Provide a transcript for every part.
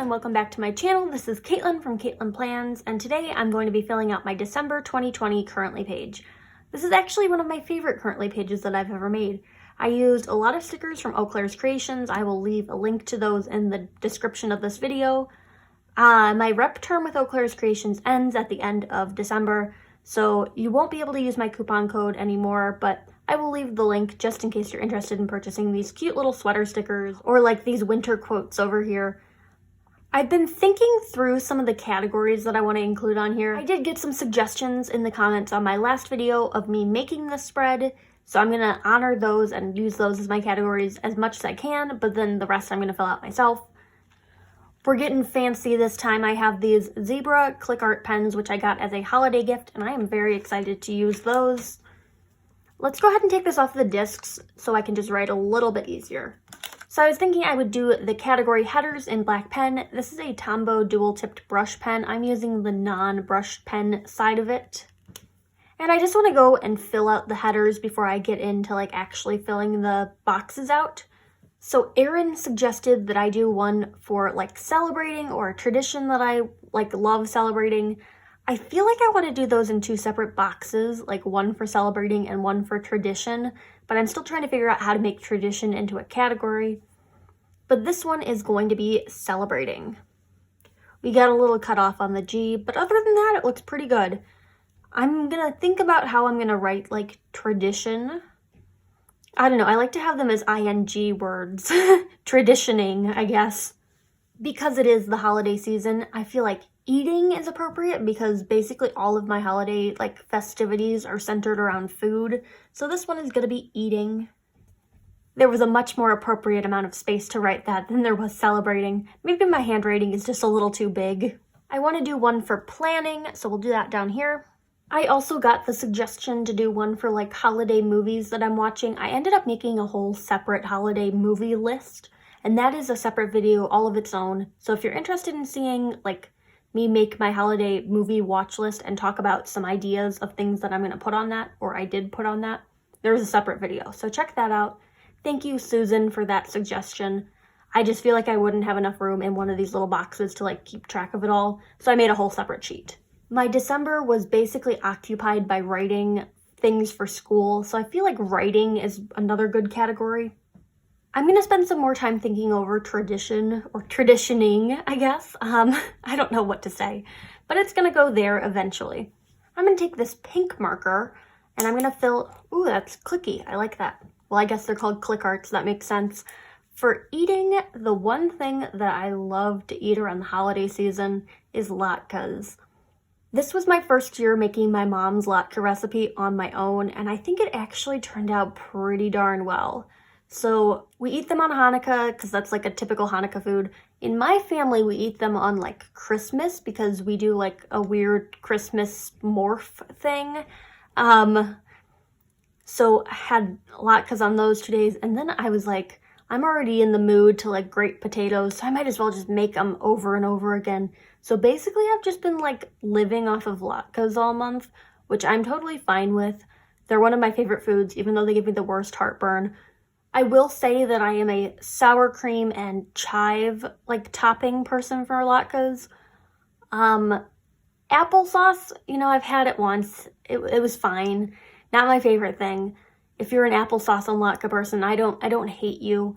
and welcome back to my channel. This is Caitlin from Caitlin Plans, and today I'm going to be filling out my December 2020 currently page. This is actually one of my favorite currently pages that I've ever made. I used a lot of stickers from Oclares Creations. I will leave a link to those in the description of this video. My rep term with Oclares Creations ends at the end of December, so you won't be able to use my coupon code anymore, but I will leave the link just in case you're interested in purchasing these cute little sweater stickers or like these winter quotes over here. I've been thinking through some of the categories that I want to include on here. I did get some suggestions in the comments on my last video of me making this spread, so I'm going to honor those and use those as my categories as much as I can, but then the rest I'm going to fill out myself. We're getting fancy this time. I have these zebra click art pens, which I got as a holiday gift, and I am very excited to use those. Let's go ahead and take this off the discs so I can just write a little bit easier. So I was thinking I would do the category headers in black pen. This is a Tombow dual-tipped brush pen. I'm using the non-brushed pen side of it. And I just want to go and fill out the headers before I get into like actually filling the boxes out. So Erin suggested that I do one for like celebrating or a tradition that I like love celebrating. I feel like I want to do those in two separate boxes, like one for celebrating and one for tradition, but I'm still trying to figure out how to make tradition into a category. But this one is going to be celebrating. We got a little cut off on the G, but other than that, it looks pretty good. I'm gonna think about how I'm gonna write like tradition. I don't know, I like to have them as ing words. Traditioning, I guess. Because it is the holiday season, I feel like eating is appropriate because basically all of my holiday like festivities are centered around food. So this one is going to be eating. There was a much more appropriate amount of space to write that than there was celebrating. Maybe my handwriting is just a little too big. I want to do one for planning, so we'll do that down here. I also got the suggestion to do one for like holiday movies that I'm watching. I ended up making a whole separate holiday movie list, and that is a separate video all of its own. So if you're interested in seeing like me make my holiday movie watch list and talk about some ideas of things that I'm going to put on that, or I did put on that, there's a separate video. So check that out. Thank you, Susan, for that suggestion. I just feel like I wouldn't have enough room in one of these little boxes to like keep track of it all. So I made a whole separate sheet. My December was basically occupied by writing things for school. So I feel like writing is another good category. I'm going to spend some more time thinking over tradition or traditioning, I guess. I don't know what to say, but it's going to go there eventually. I'm going to take this pink marker and I'm going to fill, ooh, that's clicky. I like that. Well, I guess they're called click arts. That makes sense. For eating, the one thing that I love to eat around the holiday season is latkes. This was my first year making my mom's latke recipe on my own, and I think it actually turned out pretty darn well. So we eat them on Hanukkah because that's like a typical Hanukkah food. In my family, we eat them on like Christmas because we do like a weird Christmas morph thing. So I had latkes on those 2 days, and then I was like, I'm already in the mood to like grate potatoes, so I might as well just make them over and over again. So basically I've just been like living off of latkes all month, which I'm totally fine with. They're one of my favorite foods, even though they give me the worst heartburn. I will say that I am a sour cream and chive like topping person for latkes. Applesauce, you know, I've had it once. It was fine. Not my favorite thing. If you're an applesauce and latke person, I don't hate you.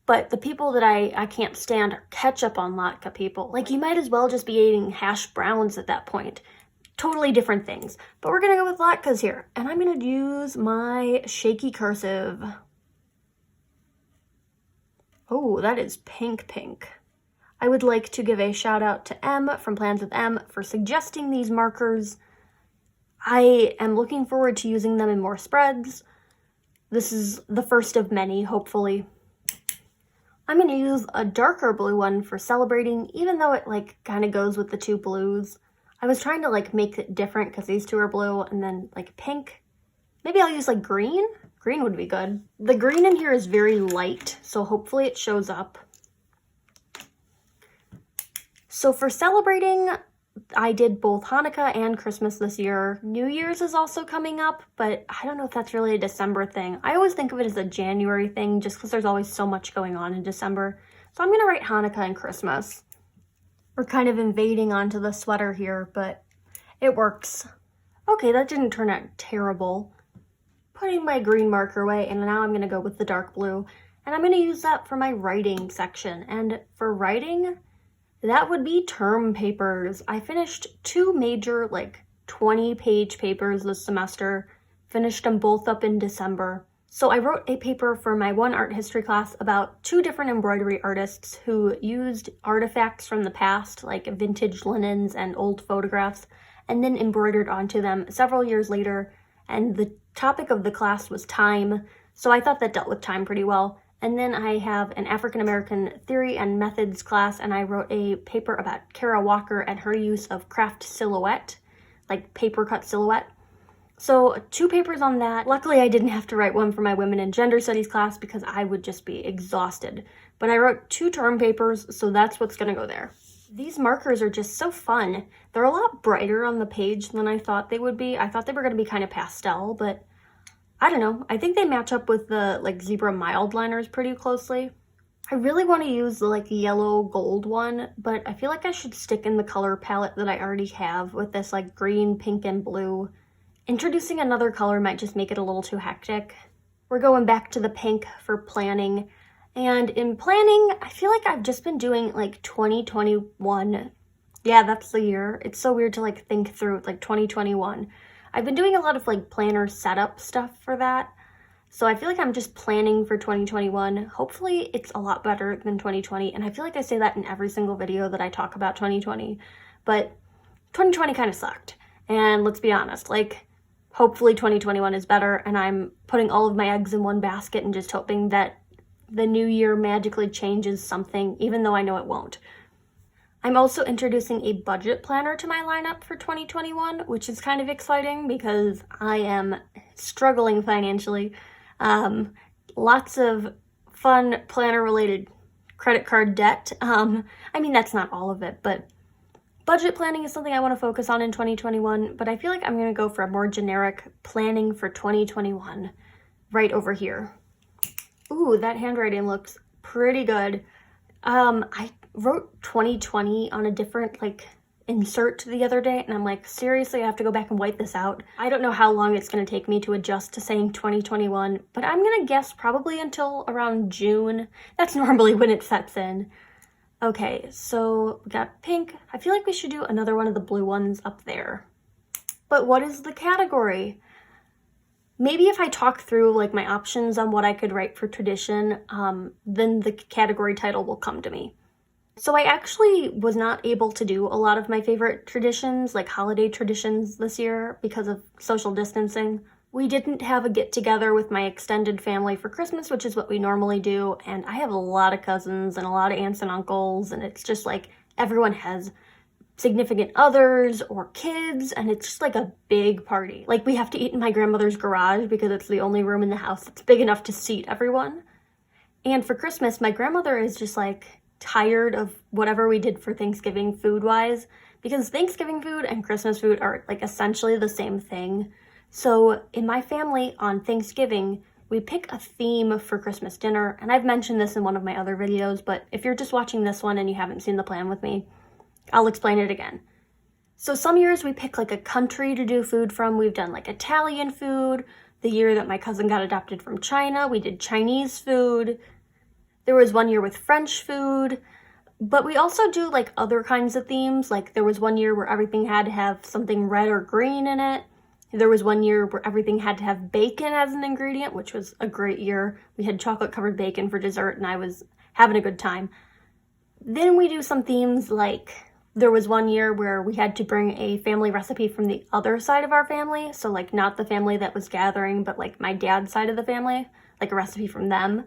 But the people that I can't stand are ketchup on latke people. Like, you might as well just be eating hash browns at that point. Totally different things. But we're gonna go with latkes here. And I'm gonna use my shaky cursive. Oh, that is pink. I would like to give a shout out to Em from Plans with Em for suggesting these markers. I am looking forward to using them in more spreads. This is the first of many, hopefully. I'm going to use a darker blue one for celebrating, even though it like kind of goes with the two blues. I was trying to like make it different because these two are blue and then like pink. Maybe I'll use like green. Green would be good. The green in here is very light, so hopefully it shows up. So for celebrating, I did both Hanukkah and Christmas this year. New Year's is also coming up, but I don't know if that's really a December thing. I always think of it as a January thing just because there's always so much going on in December. So I'm going to write Hanukkah and Christmas. We're kind of invading onto the sweater here, but it works. Okay, that didn't turn out terrible. Putting my green marker away, and now I'm gonna go with the dark blue. And I'm gonna use that for my writing section. And for writing, that would be term papers. I finished 2 major, 20-page papers this semester. Finished them both up in December. So I wrote a paper for my one art history class about 2 different embroidery artists who used artifacts from the past, like vintage linens and old photographs, and then embroidered onto them several years later. And the topic of the class was time, so I thought that dealt with time pretty well. And then I have an African American theory and methods class, and I wrote a paper about Kara Walker and her use of craft silhouette, like paper cut silhouette. So 2 papers on that. Luckily, I didn't have to write one for my women and gender studies class because I would just be exhausted. But I wrote 2 term papers, so that's what's gonna go there. These markers are just so fun. They're a lot brighter on the page than I thought they would be. I thought they were gonna be kind of pastel, but I don't know. I think they match up with the zebra mild liners pretty closely. I really want to use the yellow gold one, but I feel like I should stick in the color palette that I already have with this green, pink, and blue. Introducing another color might just make it a little too hectic. We're going back to the pink for planning. And in planning, I feel like I've just been doing 2021. Yeah, that's the year. It's so weird to think through 2021. I've been doing a lot of planner setup stuff for that. So I feel like I'm just planning for 2021. Hopefully it's a lot better than 2020. And I feel like I say that in every single video that I talk about 2020. But 2020 kind of sucked. And let's be honest, hopefully 2021 is better, and I'm putting all of my eggs in one basket and just hoping that the new year magically changes something, even though I know it won't. I'm also introducing a budget planner to my lineup for 2021, which is kind of exciting because I am struggling financially. Lots of fun planner-related credit card debt. I mean, that's not all of it, but budget planning is something I want to focus on in 2021, but I feel like I'm going to go for a more generic planning for 2021 right over here. Ooh, that handwriting looks pretty good. I wrote 2020 on a different insert the other day, and I'm like, seriously, I have to go back and wipe this out. I don't know how long it's going to take me to adjust to saying 2021, but I'm going to guess probably until around June. That's normally when it sets in. Okay, so we got pink. I feel like we should do another one of the blue ones up there. But what is the category? Maybe if I talk through my options on what I could write for tradition, then the category title will come to me. So I actually was not able to do a lot of my favorite traditions, holiday traditions this year because of social distancing. We didn't have a get-together with my extended family for Christmas, which is what we normally do, and I have a lot of cousins and a lot of aunts and uncles, and it's just everyone has significant others or kids, and it's just a big party. We have to eat in my grandmother's garage because it's the only room in the house that's big enough to seat everyone. And for Christmas, my grandmother is just tired of whatever we did for Thanksgiving food-wise, because Thanksgiving food and Christmas food are essentially the same thing. So in my family on Thanksgiving, we pick a theme for Christmas dinner, and I've mentioned this in one of my other videos, but if you're just watching this one and you haven't seen the plan with me, I'll explain it again. So some years we pick a country to do food from. We've done Italian food. The year that my cousin got adopted from China, we did Chinese food. There was one year with French food, but we also do other kinds of themes. There was one year where everything had to have something red or green in it. There was one year where everything had to have bacon as an ingredient, which was a great year. We had chocolate-covered bacon for dessert, and I was having a good time. Then we do some themes there was one year where we had to bring a family recipe from the other side of our family. So not the family that was gathering, but my dad's side of the family, a recipe from them.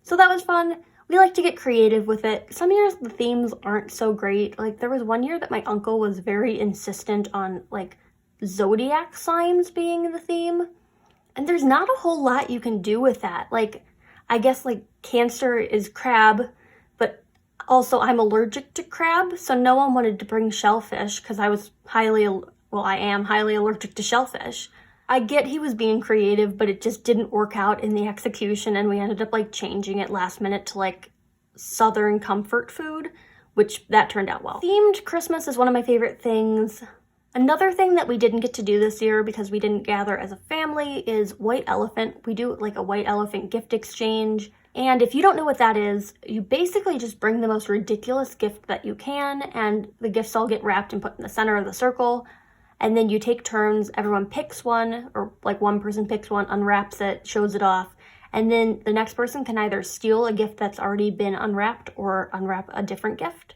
So that was fun. We like to get creative with it. Some years the themes aren't so great. There was one year that my uncle was very insistent on zodiac signs being the theme. And there's not a whole lot you can do with that. I guess Cancer is crab, but also I'm allergic to crab, so no one wanted to bring shellfish because I am highly allergic to shellfish. I get he was being creative, but it just didn't work out in the execution, and we ended up changing it last minute to Southern comfort food, which that turned out well. Themed Christmas is one of my favorite things. Another thing that we didn't get to do this year because we didn't gather as a family is White Elephant. We do like a White Elephant gift exchange. And if you don't know what that is, you basically just bring the most ridiculous gift that you can, and the gifts all get wrapped and put in the center of the circle. And then you take turns, everyone picks one, or like one person picks one, unwraps it, shows it off. And then the next person can either steal a gift that's already been unwrapped or unwrap a different gift.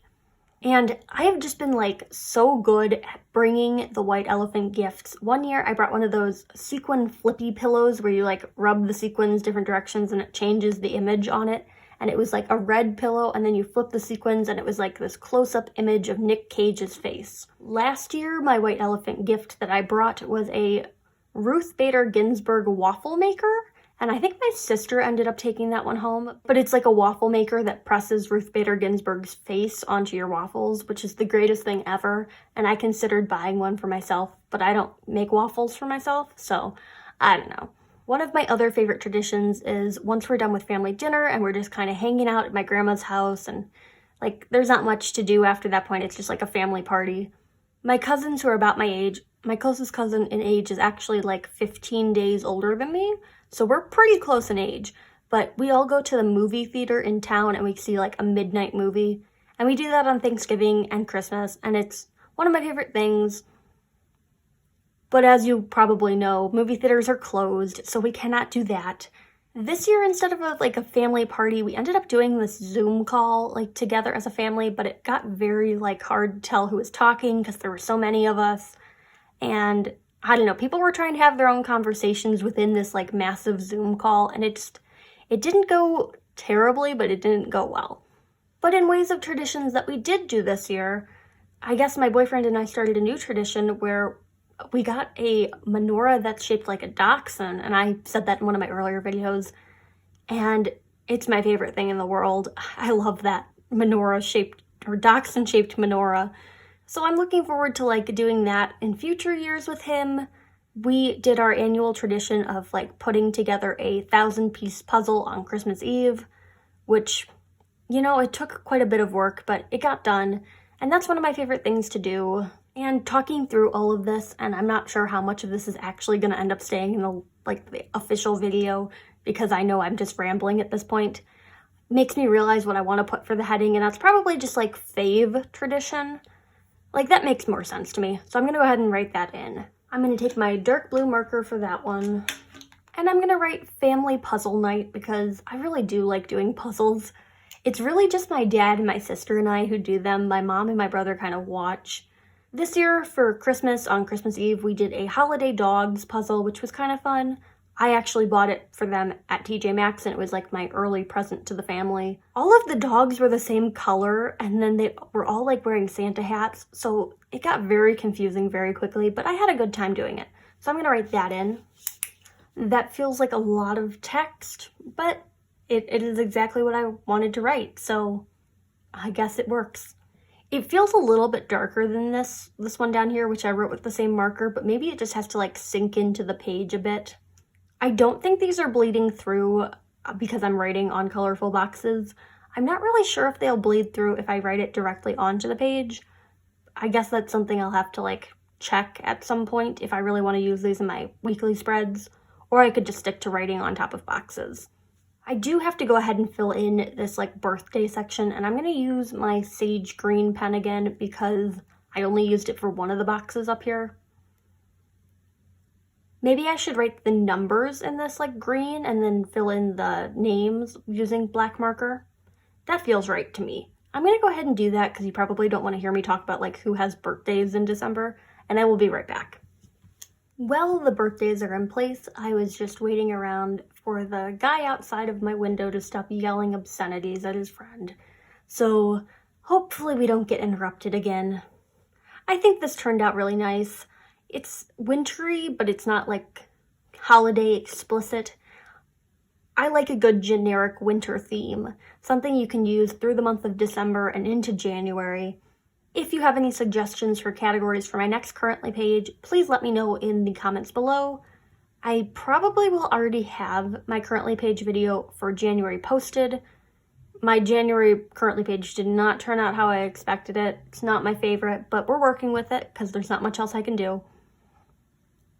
And I have just been like so good at bringing the White Elephant gifts. One year I brought one of those sequin flippy pillows where you like rub the sequins different directions and it changes the image on it. And it was like a red pillow, and then you flip the sequins and it was like this close-up image of Nick Cage's face. Last year, my White Elephant gift that I brought was a Ruth Bader Ginsburg waffle maker. And I think my sister ended up taking that one home, but it's like a waffle maker that presses Ruth Bader Ginsburg's face onto your waffles, which is the greatest thing ever. And I considered buying one for myself, but I don't make waffles for myself, so I don't know. One of my other favorite traditions is once we're done with family dinner and we're just kind of hanging out at my grandma's house, and like there's not much to do after that point. It's just like a family party. My cousins who are about my age, my closest cousin in age is actually like 15 days older than me. So we're pretty close in age, but we all go to the movie theater in town and we see like a midnight movie. And we do that on Thanksgiving and Christmas, and it's one of my favorite things. But as you probably know, movie theaters are closed, so we cannot do that. This year, instead of a family party, we ended up doing this Zoom call like together as a family, but it got very like hard to tell who was talking because there were so many of us. And I don't know, people were trying to have their own conversations within this like massive Zoom call, and it didn't go terribly, but it didn't go well. But in ways of traditions that we did do this year, I guess my boyfriend and I started a new tradition where we got a menorah that's shaped like a dachshund, and I said that in one of my earlier videos, and it's my favorite thing in the world. I love that menorah-shaped, or dachshund-shaped menorah. So I'm looking forward to like doing that in future years with him. We did our annual tradition of like putting together a 1,000-piece puzzle on Christmas Eve, which, you know, it took quite a bit of work, but it got done. And that's one of my favorite things to do. And talking through all of this, and I'm not sure how much of this is actually going to end up staying in the official video, because I know I'm just rambling at this point, makes me realize what I want to put for the heading, and that's probably just like fave tradition. Like, that makes more sense to me, so I'm going to go ahead and write that in. I'm going to take my dark blue marker for that one, and I'm going to write Family Puzzle Night because I really do like doing puzzles. It's really just my dad and my sister and I who do them. My mom and my brother kind of watch. This year for Christmas, on Christmas Eve, we did a Holiday Dogs puzzle, which was kind of fun. I actually bought it for them at TJ Maxx, and it was like my early present to the family. All of the dogs were the same color, and then they were all like wearing Santa hats, so it got very confusing very quickly, but I had a good time doing it. So I'm going to write that in. That feels like a lot of text, but it is exactly what I wanted to write, so I guess it works. It feels a little bit darker than this one down here, which I wrote with the same marker, but maybe it just has to like sink into the page a bit. I don't think these are bleeding through because I'm writing on colorful boxes. I'm not really sure if they'll bleed through if I write it directly onto the page. I guess that's something I'll have to like check at some point if I really want to use these in my weekly spreads, or I could just stick to writing on top of boxes. I do have to go ahead and fill in this like birthday section, and I'm going to use my sage green pen again because I only used it for one of the boxes up here. Maybe I should write the numbers in this like green and then fill in the names using black marker. That feels right to me. I'm going to go ahead and do that because you probably don't want to hear me talk about like who has birthdays in December, and I will be right back. Well, the birthdays are in place. I was just waiting around for the guy outside of my window to stop yelling obscenities at his friend. So hopefully we don't get interrupted again. I think this turned out really nice. It's wintry, but it's not like holiday explicit. I like a good generic winter theme, something you can use through the month of December and into January. If you have any suggestions for categories for my next currently page, please let me know in the comments below. I probably will already have my currently page video for January posted, My January currently page did not turn out how I expected it. It's not my favorite, but we're working with it because there's not much else I can do.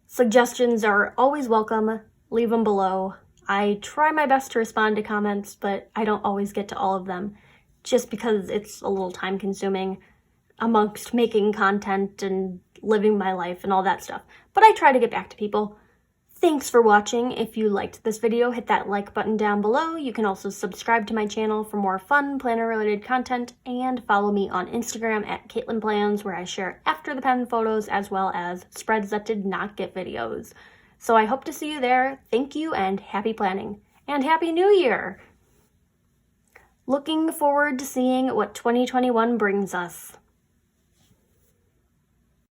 Suggestions are always welcome. Leave them below. I try my best to respond to comments, but I don't always get to all of them just because it's a little time consuming amongst making content and living my life and all that stuff. But I try to get back to people. Thanks for watching. If you liked this video, hit that like button down below. You can also subscribe to my channel for more fun planner-related content, and follow me on Instagram at CaitlinPlans, where I share after the pen photos as well as spreads that did not get videos. So I hope to see you there. Thank you and happy planning. And Happy New Year! Looking forward to seeing what 2021 brings us.